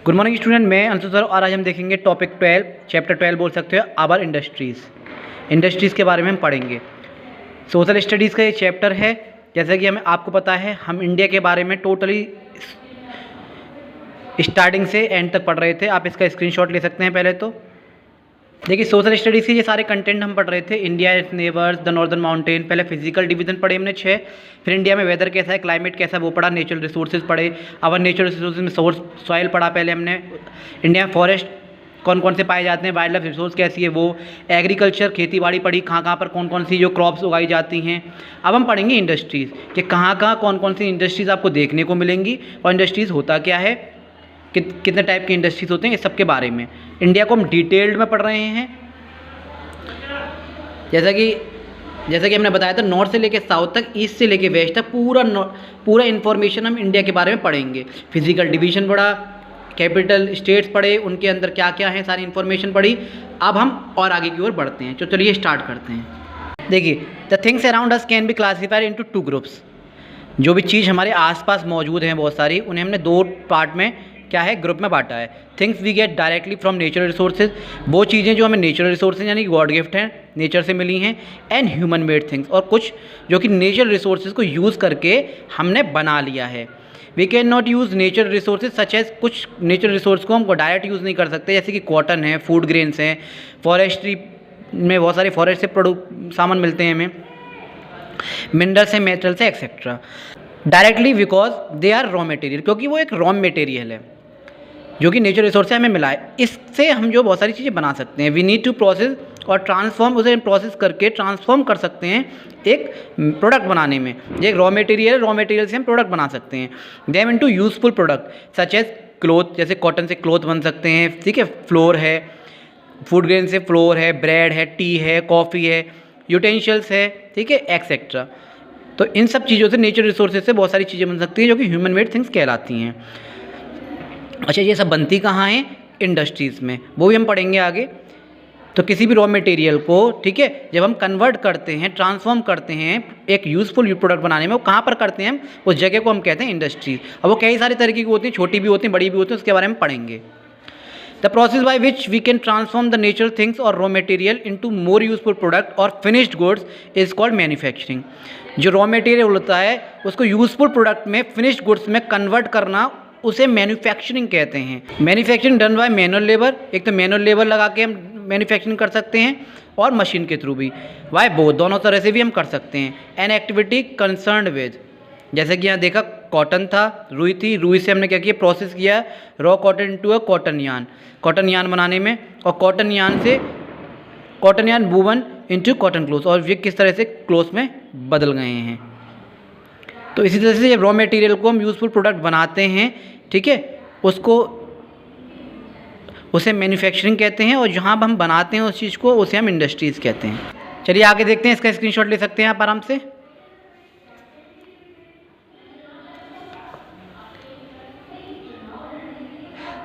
Good morning student, मैं Anshu sir और आज हम देखेंगे टॉपिक 12 चैप्टर 12 बोल सकते हो आवर इंडस्ट्रीज़ के बारे में हम पढ़ेंगे। सोशल स्टडीज़ का ये चैप्टर है। जैसा कि हमें आपको पता है, हम इंडिया के बारे में टोटली स्टार्टिंग से एंड तक पढ़ रहे थे। आप इसका स्क्रीनशॉट ले सकते हैं। पहले तो देखिए, सोशल स्टडीज़ के ये सारे कंटेंट हम पढ़ रहे थे। India, it's neighbours, the northern mountain, पहले फिजिकल डिवीजन पढ़े हमने 6। फिर इंडिया में वेदर कैसा है, क्लाइमेट कैसा है वो पढ़ा। नेचुरल रिसोर्सेज पढ़े। अवर नेचुरल रिसोर्सेज में सॉइल पढ़ा पहले हमने। इंडिया में फॉरेस्ट कौन कौन से पाए जाते हैं, वाइल्ड लाइफ रिसोर्स कैसी है वो। एग्रीकल्चर, खेती बाड़ी पढ़ी, कहाँ पर कौन कौन सी जो क्रॉप्स उगाई जाती हैं। अब हम पढ़ेंगे इंडस्ट्रीज़ कि कहाँ कौन कौन सी इंडस्ट्रीज़ आपको देखने को मिलेंगी और इंडस्ट्रीज़ होता क्या है, कितने टाइप की इंडस्ट्रीज़ होते हैं, इस सब के बारे में। इंडिया को हम डिटेल्ड में पढ़ रहे हैं। जैसा कि हमने बताया था, नॉर्थ से लेके साउथ तक, ईस्ट से लेके वेस्ट तक पूरा इन्फॉर्मेशन हम इंडिया के बारे में पढ़ेंगे। फिजिकल डिवीजन पढ़ा, कैपिटल स्टेट्स पढ़े, उनके अंदर क्या क्या है सारी इन्फॉर्मेशन पढ़ी। अब हम और आगे की ओर बढ़ते हैं। तो चलिए स्टार्ट करते हैं। देखिए, the things around us can be classified into 2 groups. जो भी चीज़ हमारे आसपास मौजूद हैं बहुत सारी, उन्हें हमने 2 पार्ट में क्या है, ग्रुप में बांटा है। Things we get directly from natural resources, वो चीज़ें जो हमें नेचुरल रिसोर्सेज यानी कि गॉड गिफ्ट हैं, नेचर से मिली हैं। एंड ह्यूमन मेड थिंग्स, और कुछ जो कि नेचुरल रिसोर्सेज को यूज़ करके हमने बना लिया है। We can not use natural resources such as, कुछ नेचुरल रिसोर्स को हम डायरेक्ट यूज़ नहीं कर सकते, जैसे कि कॉटन है, फूड ग्रेन्स हैं, फॉरेस्ट्री में बहुत सारे फॉरेस्ट से सामान मिलते हैं हमें, मिनरल्स हैं, मेटल्स हैं, etcetera, directly because they are raw material, क्योंकि वो एक रॉ मटेरियल है जो कि नेचुरल रिसोर्स से हमें मिला है। इससे हम जो बहुत सारी चीज़ें बना सकते हैं। वी नीड टू प्रोसेस और ट्रांसफॉर्म, उसे प्रोसेस करके ट्रांसफॉर्म कर सकते हैं एक प्रोडक्ट बनाने में। ये एक रॉ मटेरियल से हम प्रोडक्ट बना सकते हैं। Them into useful product such as cloth, जैसे कॉटन से क्लोथ बन सकते हैं, ठीक है। फ्लोर है, फूड ग्रेन से फ्लोर है, ब्रेड है, टी है, कॉफ़ी है, यूटेंशियल्स है, ठीक है, एक्सेट्रा। तो इन सब चीज़ों से, नेचुरल रिसोर्सेज से बहुत सारी चीज़ें बन सकती हैं जो कि ह्यूमन मेड थिंग्स कहलाती हैं। अच्छा, ये सब बनती कहाँ हैं? इंडस्ट्रीज़ में। वो भी हम पढ़ेंगे आगे। तो किसी भी रॉ मटेरियल को, ठीक है, जब हम कन्वर्ट करते हैं, ट्रांसफॉर्म करते हैं एक यूज़फुल प्रोडक्ट बनाने में, वो कहाँ पर करते हैं हम, उस जगह को हम कहते हैं इंडस्ट्री। अब वो कई सारे तरीके की होती हैं, छोटी भी होती हैं, बड़ी भी होती हैं, उसके बारे में पढ़ेंगे। The process by which we can transform the natural things और raw material into more useful product और finished goods is called manufacturing. जो रॉ मटेरियल होता है उसको यूजफुल प्रोडक्ट में, फिनिश्ड गुड्स में कन्वर्ट करना, उसे मैन्युफैक्चरिंग कहते हैं। Manufacturing done by manual labour, एक तो मैनुअल लेबर लगा के हम मैन्युफैक्चरिंग कर सकते हैं और मशीन के थ्रू भी। वाई बोथ, दोनों तरह से भी हम कर सकते हैं। एन एक्टिविटी कंसर्न्ड विद, जैसे कि यहाँ देखा कॉटन था, रुई थी, रुई से हमने क्या किया, प्रोसेस किया raw cotton into a cotton yarn बनाने में, और cotton yarn woven into cotton cloth, और ये किस तरह से क्लोथ में बदल गए हैं। तो इसी तरह से जब रॉ मटेरियल को हम यूज़फुल प्रोडक्ट बनाते हैं, ठीक है, उसे मैन्युफैक्चरिंग कहते हैं, और जहाँ हम बनाते हैं उस चीज़ को, उसे हम इंडस्ट्रीज़ कहते हैं। चलिए आगे देखते हैं। इसका स्क्रीनशॉट ले सकते हैं आप आराम से।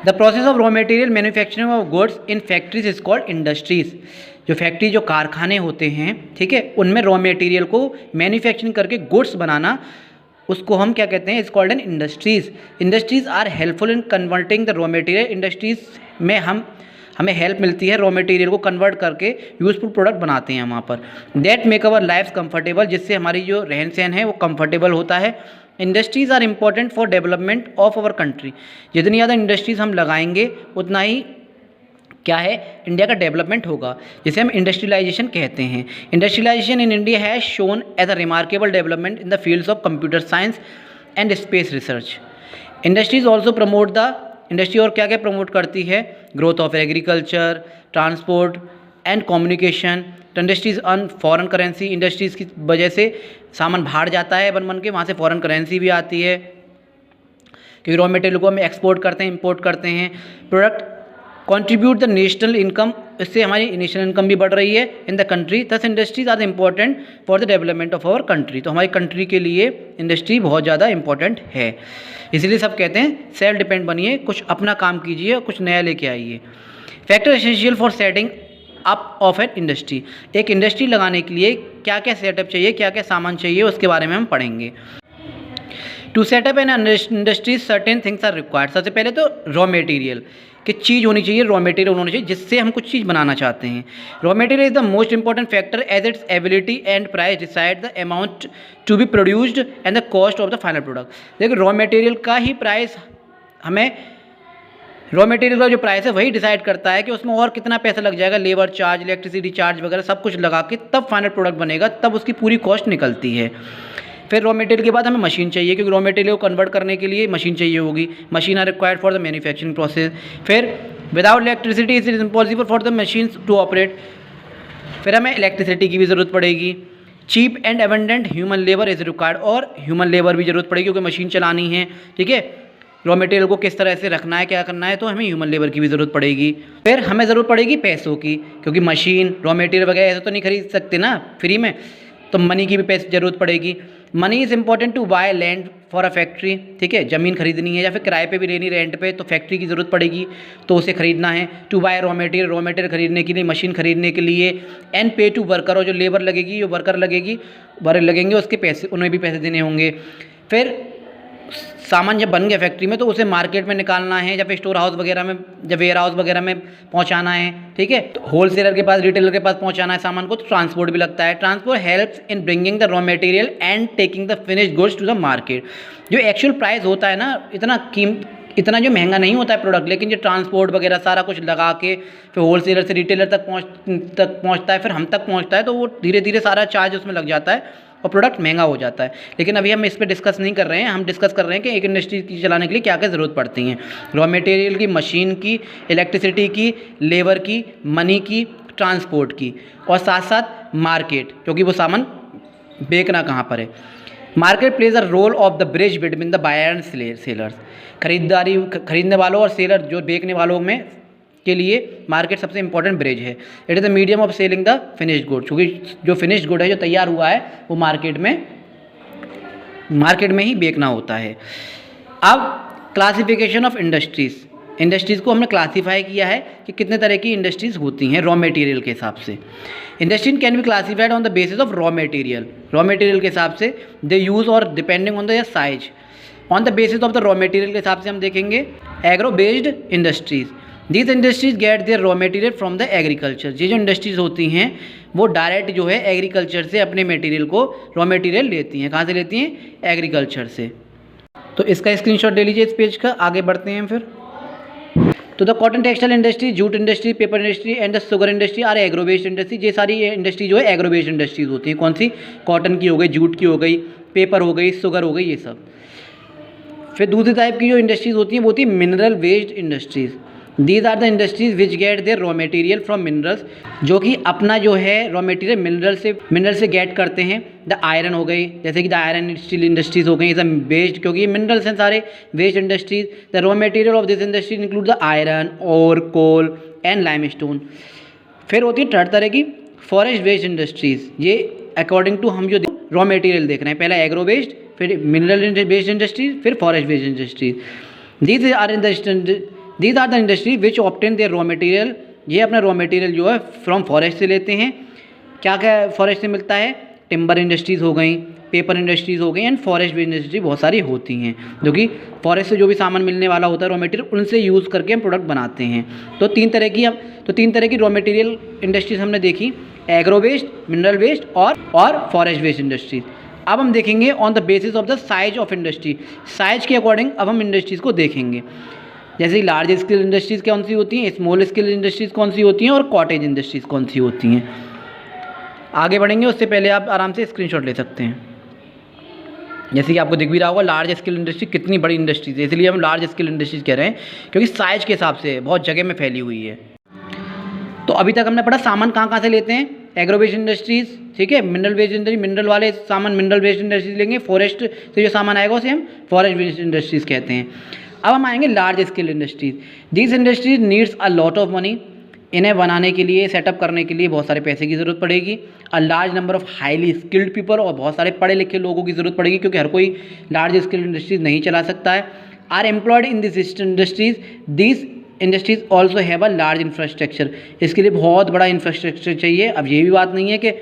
The process of raw material manufacturing of goods in factories is called industries. जो फैक्ट्री, जो कारखाने होते हैं, ठीक है, उनमें रॉ मटेरियल को मैन्युफैक्चरिंग करके गुड्स बनाना, उसको हम क्या कहते हैं, is called an industries. Industries are helpful in converting the raw material. Industries में हमें हेल्प मिलती है रॉ मटेरियल को कन्वर्ट करके यूजफुल प्रोडक्ट बनाते हैं वहाँ पर। That make our life comfortable, जिससे हमारी जो रहन सहन है वो कंफर्टेबल होता है। Industries are important for development of our country. जितनी ज़्यादा इंडस्ट्रीज़ हम लगाएंगे उतना ही क्या है, इंडिया का डेवलपमेंट होगा, जिसे हम इंडस्ट्रियलाइजेशन कहते हैं। Industrialisation in India has shown as a remarkable development in the fields of computer science and space research. Industries also promote the, industry और क्या क्या प्रमोट करती है, growth of agriculture, transport and communication. तो industries earn foreign currency, industries की वजह से सामान बाहर जाता है बन के, वहाँ से फॉरेन करेंसी भी आती है, क्योंकि रॉ मटेरियल को हम एक्सपोर्ट करते हैं, इंपोर्ट करते हैं। Product contribute the national income, इससे हमारी नेशनल इनकम भी बढ़ रही है in the country. Thus industries are important for the development of our country. तो हमारी कंट्री के लिए इंडस्ट्री बहुत ज़्यादा इंपॉर्टेंट है। इसीलिए सब कहते हैं सेल्फ डिपेंड बनिए, कुछ अपना काम कीजिए और कुछ नया लेके आइए। Factor essential for setting up of an industry. एक इंडस्ट्री लगाने के लिए क्या क्या सेटअप चाहिए, क्या क्या सामान चाहिए, उसके बारे में हम पढ़ेंगे। To set up an industry certain things are required. सबसे पहले तो रॉ मटेरियल कि चीज़ होनी चाहिए, रॉ मटेरियल होना चाहिए जिससे हम कुछ चीज़ बनाना चाहते हैं। Raw material is the most important factor as its ability and price decide the amount to be produced and the cost of the final product. देखिए रॉ मटेरियल का ही प्राइस हमें, रॉ मटेरियल का जो प्राइस है वही decide करता है कि उसमें और कितना पैसा लग जाएगा, लेबर चार्ज, इलेक्ट्रिसिटी चार्ज वगैरह सब कुछ लगा के तब फाइनल प्रोडक्ट बनेगा, तब उसकी पूरी कॉस्ट निकलती है। फिर रॉ मटेरियल के बाद हमें मशीन चाहिए, क्योंकि रॉ मटेरियल को कन्वर्ट करने के लिए मशीन चाहिए होगी। Machine are required for the manufacturing process. फिर without electricity it is impossible for the machines to operate. फिर हमें इलेक्ट्रिसिटी की भी ज़रूरत पड़ेगी। Cheap and abundant human labour is required, और ह्यूमन लेबर भी ज़रूरत पड़ेगी क्योंकि मशीन चलानी है, ठीक है। रॉ मटेरियल को किस तरह से रखना है, क्या करना है, तो हमें ह्यूमन लेबर की भी ज़रूरत पड़ेगी। फिर हमें ज़रूरत पड़ेगी पैसों की, क्योंकि मशीन, रॉ मटेरियल वगैरह ऐसे तो नहीं खरीद सकते ना फ्री में, तो मनी की भी पैसे ज़रूरत पड़ेगी। Money is important to buy land for a factory, ठीक है। ज़मीन खरीदनी है या फिर किराए पे भी लेनी, रेंट पे, तो फैक्ट्री की ज़रूरत पड़ेगी, तो उसे खरीदना है। टू बाय रॉ मटेरियल खरीदने के लिए, मशीन खरीदने के लिए। एंड पे टू वर्कर, और जो लेबर लगेगी, जो वर्कर लगेंगे उसके पैसे, उन्हें भी पैसे देने होंगे। फिर सामान जब बन गया फैक्ट्री में तो उसे मार्केट में निकालना है, या फिर स्टोर हाउस वगैरह में, जब वेयर हाउस वगैरह में पहुंचाना है, ठीक है। तो होलसेलर के पास, रिटेलर के पास पहुंचाना है सामान को, तो ट्रांसपोर्ट भी लगता है। Transport helps in bringing the raw material and taking the finished goods to the market. जो एक्चुअल प्राइस होता है ना, इतना जो महंगा नहीं होता है प्रोडक्ट, लेकिन जो ट्रांसपोर्ट वगैरह सारा कुछ लगा के फिर होलसेलर से रिटेलर तक पहुँचता है, फिर हम तक पहुँचता है, तो वो धीरे धीरे सारा चार्ज उसमें लग जाता है और प्रोडक्ट महंगा हो जाता है। लेकिन अभी हम इस पर डिस्कस नहीं कर रहे हैं, हम डिस्कस कर रहे हैं कि एक इंडस्ट्री की चलाने के लिए क्या क्या ज़रूरत पड़ती हैं। रॉ मटेरियल की, मशीन की, इलेक्ट्रिसिटी की, लेबर की, मनी की, ट्रांसपोर्ट की, और साथ साथ मार्केट, क्योंकि वो सामान बेचना कहाँ पर है। Market plays a role of the bridge between the buyer and sellers. खरीदने वालों और सेलर, जो बेचने वालों में के लिए मार्केट सबसे इंपॉर्टेंट ब्रिज है। It is the medium of selling the finished good, क्योंकि जो फिनिश्ड गुड है, जो तैयार हुआ है, वो मार्केट में ही बेचना होता है। अब क्लासिफिकेशन ऑफ इंडस्ट्रीज़ को हमने क्लासीफाई किया है कि कितने तरह की इंडस्ट्रीज़ होती हैं रॉ मटेरियल के हिसाब से। Industry can be classified on the basis of raw material के हिसाब से, दे यूज़ और depending on the size. On the basis of the raw material के हिसाब से हम देखेंगे agro based industries. These industries get their raw material from the agriculture. ये जो इंडस्ट्रीज़ होती हैं वो डायरेक्ट जो है एग्रीकल्चर से अपने मटेरियल को, रॉ मटेरियल लेती हैं। कहाँ से लेती हैं? एग्रीकल्चर से। तो इसका स्क्रीनशॉट ले लीजिए इस पेज का। आगे बढ़ते हैं फिर। तो the cotton textile industry, jute industry, paper industry and the sugar industry are agro based industry. ये सारी इंडस्ट्री जो है एग्रो बेस्ड इंडस्ट्रीज होती हैं। कौन सी? कॉटन की हो गई, जूट की हो गई, पेपर हो गई, शुगर हो गई, ये सब। फिर दूसरी टाइप की जो इंडस्ट्रीज होती हैं वो होती है mineral based industries. These are the industries which get their raw material from minerals, जो कि अपना जो है रॉ मटेरियल मिनरल से गेट करते हैं। द आयरन हो गई, जैसे कि द आयरन स्टील इंडस्ट्रीज हो गई, इज बेस्ड, क्योंकि ये मिनरल्स हैं सारे, waste industries. The raw material of this industry include the iron, और कोल एंड लाइमस्टोन। फिर होती है थर्ड तरह की फॉरेस्ट वेस्ट इंडस्ट्रीज। ये अकॉर्डिंग टू हम जो रॉ मटेरियल देख रहे हैं, पहला एग्रो बेस्ड, फिर मिनरल बेस्ड इंडस्ट्रीज, फिर forest based industries. These are the industry which obtain their raw material। ये अपना रॉ मटेरियल जो है फ्रॉम फॉरेस्ट से लेते हैं। क्या क्या फॉरेस्ट से मिलता है? टिम्बर इंडस्ट्रीज़ हो गई, पेपर इंडस्ट्रीज़ हो गई, एंड फॉरेस्ट बेस्ड इंडस्ट्री बहुत सारी होती हैं, जो कि फॉरेस्ट से जो भी सामान मिलने वाला होता है रॉ मटेरियल, उनसे यूज़ करके हम प्रोडक्ट बनाते हैं। तो तीन तरह की रॉ मटेरियल इंडस्ट्रीज़ हमने देखी, एग्रो बेस्ड, मिनरल बेस्ड और फॉरेस्ट बेस्ड इंडस्ट्रीज। अब हम देखेंगे on the basis of the size of industry. Size के अकॉर्डिंग अब हम इंडस्ट्रीज़ को देखेंगे, जैसे लार्ज स्केल इंडस्ट्रीज़ कौन सी होती हैं, स्मॉल स्केल इंडस्ट्रीज़ कौन सी होती हैं, और कॉटेज इंडस्ट्रीज़ कौन सी होती हैं। आगे बढ़ेंगे उससे पहले आप आराम से स्क्रीनशॉट ले सकते हैं। जैसे कि आपको दिख भी रहा होगा लार्ज स्केल इंडस्ट्री कितनी बड़ी इंडस्ट्रीज़ है, इसलिए हम लार्ज स्केल इंडस्ट्रीज़ कह रहे हैं, क्योंकि साइज के हिसाब से बहुत जगह में फैली हुई है। तो अभी तक हमने पढ़ा सामान कहाँ से लेते हैं, एग्रो बेस्ड इंडस्ट्रीज़, ठीक है। मिनरल बेस्ड इंडस्ट्री, मिनरल वाले सामान मिनरल बेस्ड इंडस्ट्रीज लेंगे। फॉरेस्ट से जो सामान आएगा उसे हम फॉरेस्ट बेस्ड इंडस्ट्रीज़ कहते हैं। अब हम आएंगे large scale industries. This industries needs a lot of money. इन्हें बनाने के लिए, सेटअप करने के लिए बहुत सारे पैसे की ज़रूरत पड़ेगी। A large number of highly skilled people, और बहुत सारे पढ़े लिखे लोगों की ज़रूरत पड़ेगी, क्योंकि हर कोई लार्ज स्केल इंडस्ट्रीज नहीं चला सकता है। Are employed in this industries. This industries also have a large infrastructure. इसके लिए बहुत बड़ा इंफ्रास्ट्रक्चर चाहिए। अब ये भी बात नहीं है कि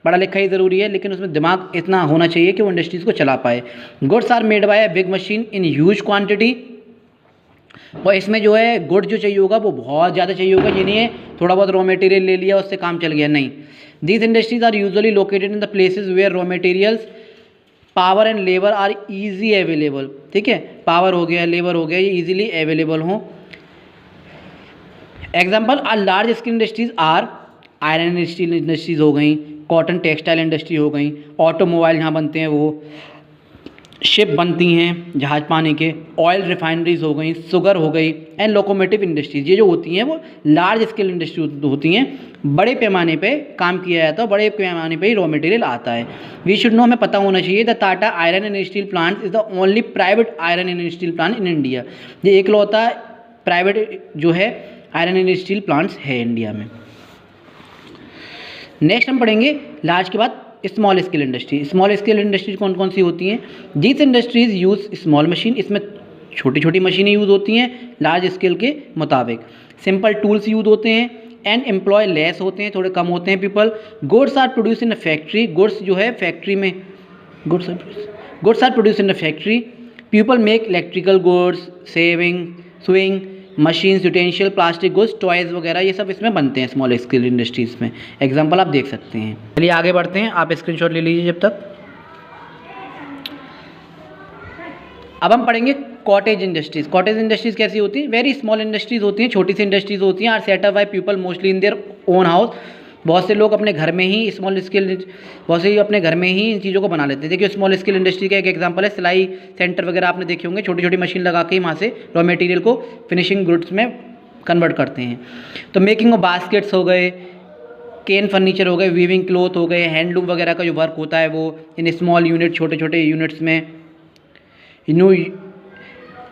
पढ़ा लिखा ही ज़रूरी है, लेकिन उसमें दिमाग इतना होना चाहिए कि वो इंडस्ट्रीज़ को चला पाए। Goods are made by big machine in huge quantity, और इसमें जो है गुड जो चाहिए होगा वो बहुत ज़्यादा चाहिए होगा। ये नहीं है थोड़ा बहुत रॉ मटेरियल ले लिया उससे काम चल गया, नहीं। These industries are usually located in the places where raw materials, power and labour are easy available. ठीक है, पावर हो गया, लेबर हो गया, ये ईजिली अवेलेबल हों। Example are large scale industries are iron and steel industries हो गई, कॉटन टेक्सटाइल इंडस्ट्री हो गई, ऑटोमोबाइल जहाँ बनते हैं वो, शिप बनती हैं जहाज पानी के, ऑयल रिफाइनरीज हो गई, शुगर हो गई, एंड लोकोमोटिव इंडस्ट्रीज, ये जो होती हैं वो लार्ज स्केल इंडस्ट्री होती हैं, बड़े पैमाने पे काम किया जाता है, बड़े पैमाने पे ही रॉ मटेरियल आता है। वी शुड नो, हमें पता होना चाहिए, the Tata iron and steel plant is the only private iron and steel plant in India. ये एकलौता प्राइवेट जो है आयरन एंड स्टील प्लांट्स है इंडिया में। नेक्स्ट हम पढ़ेंगे लार्ज के बाद small scale industry. Small scale industries कौन कौन सी होती हैं? This industries use small machine, इसमें छोटी छोटी मशीनें यूज़ होती हैं लार्ज स्केल के मुताबिक। सिंपल टूल्स यूज होते हैं एंड एम्प्लॉय लेस होते हैं, थोड़े कम होते हैं people. Goods are produce in a factory, goods जो है फैक्ट्री में goods are produce in a factory. People make electrical goods, sewing swing machines, utensil, plastic goods, toys वगैरह, ये सब इसमें बनते हैं स्मॉल स्केल इंडस्ट्रीज़ में। एग्जांपल आप देख सकते हैं। चलिए आगे बढ़ते हैं, आप स्क्रीनशॉट ले लीजिए जब तक। अब हम पढ़ेंगे कॉटेज इंडस्ट्रीज़। कॉटेज इंडस्ट्रीज़ कैसी होती हैं? वेरी स्मॉल इंडस्ट्रीज़ होती हैं, छोटी सी इंडस्ट्रीज़ होती हैं। Are set up by people mostly in their own house. बहुत से लोग अपने घर में ही स्मॉल स्केल, बहुत से अपने घर में ही इन चीज़ों को बना लेते हैं। देखिए स्मॉल स्केल इंडस्ट्री का एक एग्जांपल है, सिलाई सेंटर वगैरह आपने देखे होंगे, छोटी छोटी मशीन लगा के वहाँ से रॉ मटेरियल को फिनिशिंग गुड्स में कन्वर्ट करते हैं। तो मेकिंग ऑफ बास्केट्स हो गए, केन फर्नीचर हो गए, वीविंग क्लॉथ हो गए, हैंडलूम वगैरह का जो वर्क होता है वो इन स्मॉल यूनिट, छोटे छोटे यूनिट्स में।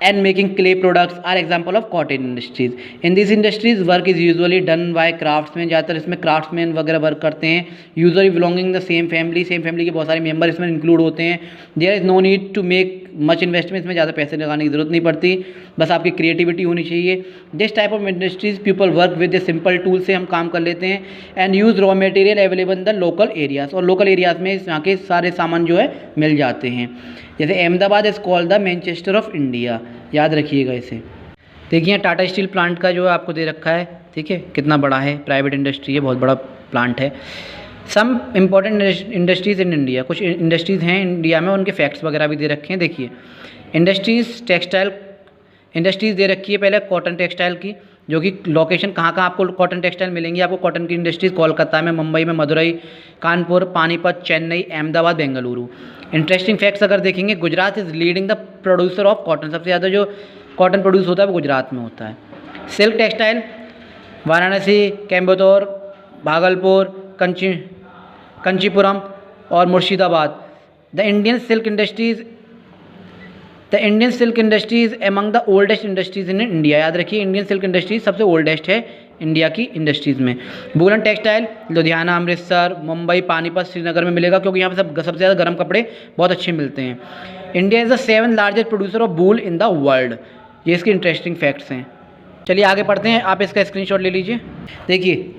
and making clay products are example of cottage industries. In these industries work is usually done by craftsmen, ज़्यादातर इसमें क्राफ्ट्समैन वगैरह वर्क करते हैं। Usually belonging the same family, same family के बहुत सारे मेंबर इसमें इंक्लूड होते हैं। There is no need to make much investment, इसमें ज़्यादा पैसे लगाने की ज़रूरत नहीं पड़ती, बस आपकी क्रिएटिविटी होनी चाहिए। This type of industries people work with the simple tool से हम काम कर लेते हैं and use raw material available in the local areas, और लोकल एरियाज़ में यहाँ के सारे सामान जो है मिल जाते हैं। जैसे Ahmedabad is called the Manchester of India, याद रखिएगा इसे। देखिए टाटा स्टील प्लांट का जो है आपको दे रखा है, ठीक है, कितना बड़ा है, प्राइवेट इंडस्ट्री है, बहुत बड़ा प्लांट है। Some important industries in India, कुछ इंडस्ट्रीज़ हैं इंडिया में, उनके फैक्ट्स वगैरह भी दे रखे हैं। देखिए इंडस्ट्रीज़, टेक्सटाइल इंडस्ट्रीज़ दे रखी है पहले कॉटन टेक्सटाइल की, जो कि लोकेशन कहाँ कहाँ आपको कॉटन टेक्सटाइल मिलेंगी, आपको कॉटन की इंडस्ट्रीज़ कोलकाता में, मुंबई में, मदुरई, कानपुर, पानीपत, चेन्नई, अहमदाबाद, बेंगलुरु। इंटरेस्टिंग फैक्ट्स अगर देखेंगे, Gujarat is leading the producer of cotton, सबसे ज़्यादा जो कॉटन प्रोड्यूस होता है वो गुजरात में होता है। सिल्क टेक्सटाइल वाराणसी, कोयम्बटूर, भागलपुर, कंचीपुरम और Murshidabad. The Indian silk industry is among the oldest industries in India, याद रखिए इंडियन सिल्क इंडस्ट्री सबसे ओल्डेस्ट है इंडिया की इंडस्ट्रीज़ में। वूलन टेक्सटाइल लुधियाना, अमृतसर, मुंबई, पानीपत, श्रीनगर में मिलेगा, क्योंकि यहाँ पे सबसे ज़्यादा गर्म कपड़े बहुत अच्छे मिलते हैं। India is the 7th largest producer of wool in the world, ये इसके इंटरेस्टिंग फैक्ट्स हैं। चलिए आगे पढ़ते हैं, आप इसका स्क्रीनशॉट ले लीजिए। देखिए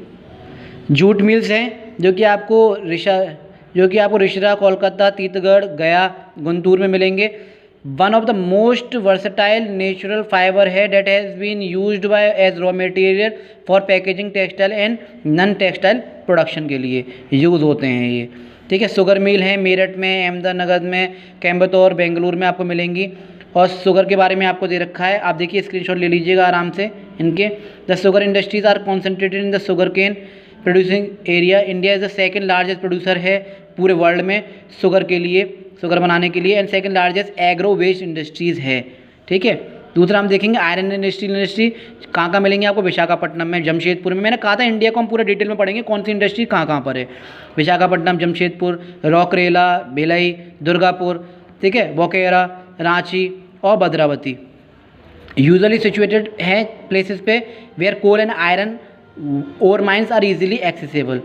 जूट मिल्स हैं जो कि आपको रिशरा, कोलकाता, तीतगढ़, गया, गुंटूर में मिलेंगे। One of the most versatile natural fibre है that has been used by as raw material for packaging textile and non textile production के लिए यूज़ होते हैं ये, ठीक है। शुगर मिल है मेरठ में, अहमदानगर में, कोयम्बटूर, बेंगलुरु में आपको मिलेंगी। और शुगर के बारे में आपको दे रखा है, आप देखिए स्क्रीनशॉट ले लीजिएगा आराम से इनके। The sugar industries are concentrated in the sugar cane producing area. India is the 2nd largest producer है पूरे वर्ल्ड में शुगर के लिए, शुगर बनाने के लिए, and 2nd largest agro waste industries है, ठीक है। दूसरा हम देखेंगे आयरन इंडस्ट्री कहाँ कहाँ मिलेंगे आपको, विशाखापट्टनम में, जमशेदपुर में। मैंने कहा था इंडिया को हम पूरा डिटेल में पढ़ेंगे कौन सी इंडस्ट्री कहाँ कहाँ पर है। विशाखापट्टनम, जमशेदपुर, रौकरेला, भिलाई, दुर्गापुर, ठीक है, बोकारो, रांची और भद्रावती। यूजुअली सिचुएटेड है प्लेसेस पे where coal and iron ore mines are easily accessible,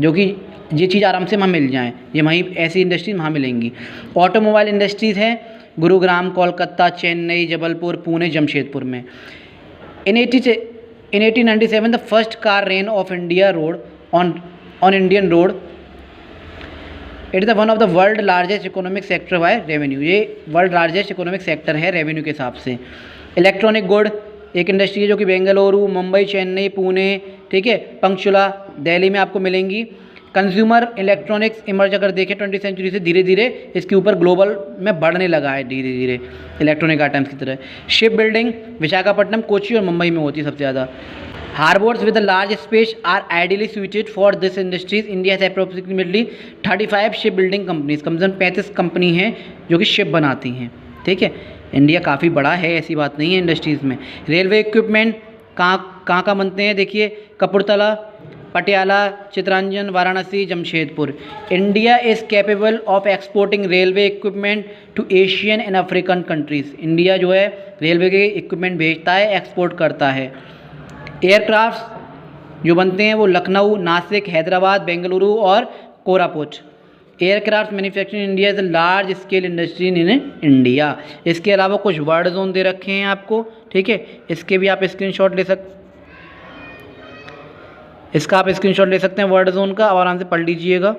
जो कि ये चीज़ आराम से वहाँ मिल जाएँ, ये वहीं ऐसी इंडस्ट्रीज वहाँ मिलेंगी। ऑटोमोबाइल इंडस्ट्रीज़ हैं गुरुग्राम, कोलकाता, चेन्नई, जबलपुर, पुणे, जमशेदपुर में। इन 1897 the first car rain of India road on Indian road it is the one of the world largest economic sector by revenue, ये वर्ल्ड लार्जेस्ट इकोनॉमिक सेक्टर है रेवेन्यू के हिसाब से। इलेक्ट्रॉनिक गुड एक industry है जो कि बेंगलुरु, मुंबई, चेन्नई, पुणे, ठीक है, पंचकुला, दिल्ली में आपको मिलेंगी। कंज्यूमर इलेक्ट्रॉनिक्स इमर्ज अगर देखें 20वीं सेंचुरी से धीरे धीरे इसके ऊपर ग्लोबल में बढ़ने लगा है धीरे धीरे इलेक्ट्रॉनिक आइटम्स की तरह। शिप बिल्डिंग विशाखापट्टनम, कोची और मुंबई में होती है सबसे ज़्यादा। Harbours with the large space are ideally suited for this industries. India से अप्रोक्सीमेटली 35 शिप बिल्डिंग कंपनीज, कम से कम 35 कंपनी हैं जो कि शिप बनाती हैं, ठीक है। इंडिया काफ़ी बड़ा है, ऐसी बात नहीं है इंडस्ट्रीज़ में। रेलवे इक्विपमेंट कहाँ बनते हैं, देखिए Kapurthala, Patiala, Chittaranjan, Varanasi, Jamshedpur. India is capable of exporting railway equipment to Asian and African countries. India जो है रेलवे के इक्विपमेंट भेजता है, एक्सपोर्ट करता है। एयरक्राफ्ट जो बनते हैं वो लखनऊ, नासिक, हैदराबाद, बेंगलुरु और Koraput. Aircraft manufacturing India is a large scale industry in India. इसके अलावा कुछ वर्ड जोन दे रखे हैं आपको, ठीक है, इसके भी आप स्क्रीनशॉट ले सकते हैं वर्ड जोन का, और आराम से पढ़ लीजिएगा।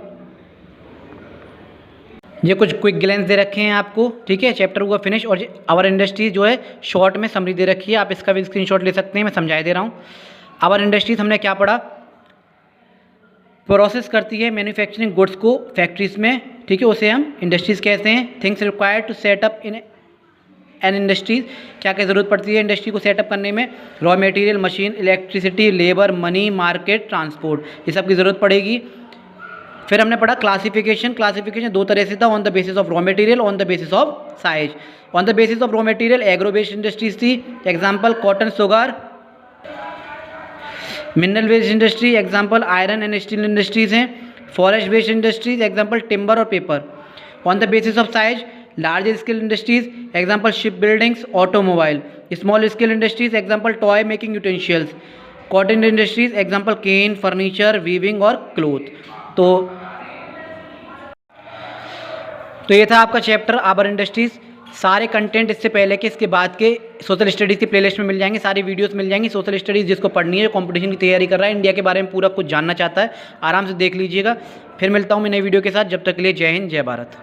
ये कुछ क्विक ग्लेंस दे रखे हैं आपको, ठीक है, चैप्टर हुआ फिनिश। और आवर इंडस्ट्रीज जो है शॉर्ट में समरी दे रखी है, आप इसका भी स्क्रीनशॉट ले सकते हैं, मैं समझाई दे रहा हूँ। आवर इंडस्ट्रीज हमने क्या पढ़ा, प्रोसेस करती है मैन्युफैक्चरिंग गुड्स को फैक्ट्रीज में, ठीक है, उसे हम इंडस्ट्रीज़ कहते हैं। Things required to set up in an industries, क्या क्या ज़रूरत पड़ती है इंडस्ट्री को सेटअप करने में, raw material, machine, electricity, labour, money, market, transport, ये सब की ज़रूरत पड़ेगी। फिर हमने पढ़ा क्लासिफिकेशन दो तरह से था, on the basis of raw material, on the basis of size. On the basis of raw material agro based industries थी, example cotton, sugar. Mineral based industry example iron and steel industries हैं। Forest based industries example timber और paper. On the basis of size large scale industries example ship buildings, automobile. Small scale industries example toy making utensils. Cotton industries example cane, furniture, weaving और cloth. तो ये था आपका chapter our industries. सारे content इससे पहले के इसके बाद के सोशल स्टडीज़ की प्लेलिस्ट में मिल जाएंगे, सारी वीडियोस मिल जाएंगी। सोशल स्टडीज़ जिसको पढ़नी है, कंपटीशन की तैयारी कर रहा है, इंडिया के बारे में पूरा कुछ जानना चाहता है, आराम से देख लीजिएगा। फिर मिलता हूँ मैं नई वीडियो के साथ, जब तक के लिए जय हिंद, जय भारत।